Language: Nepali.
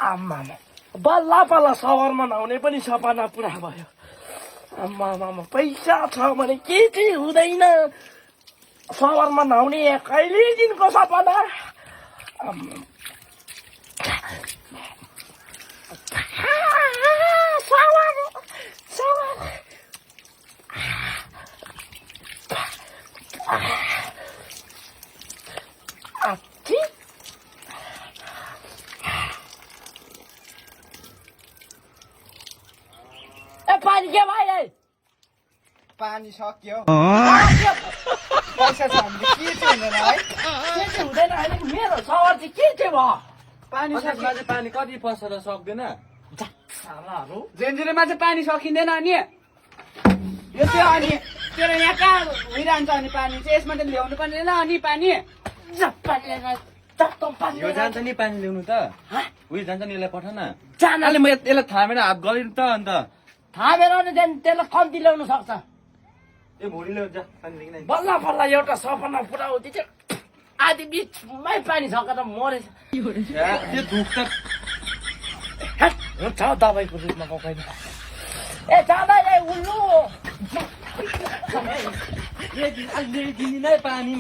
आम्मा बल्ल बल्ल सहरमा नहुने पनि सपना पुरा भयो। आम्मा पैसा छ भने के चाहिँ हुँदैन। सहरमा नहुने कहिले दिनको सपना। पानी के भयो? पानी सक्यो। पैसा छ भने के चाहिँ हुँदैन है? के चाहिँ हुँदैन अहिले मेरो सहर चाहिँ के चाहिँ भयो? पानी सक्यो। पानी कति पसेर सक्दैन? सालाहरू जेन्जिरोमा चाहिँ पानी सकिँदैन अनि यो चाहिँ अनि तेरो यहाँ कहाँ उइरहन्छ अनि पानी चाहिँ यसमा त ल्याउनु पर्दैन अनि पानी यो जान्छ नि पानी ल्याउनु त। उयो जान्छ नि यसलाई पठाउन। जान अहिले म यसलाई थामेर हात गरिनु त अन्त। थामेर नि त्यसलाई कम्ती ल्याउनु सक्छ। ए भोलि ल्याउ जा पानी लिन। बल्ल बल्ल एउटा सपना पुरा हुँदै थियो। आधी बिचमै पानी सकेर मरेछ। त्यो धुक त हुन्छ दबाईको रुपमा पकाइदिनु। ए जाँदै उल्लु ल्याइदिनु नै पानी।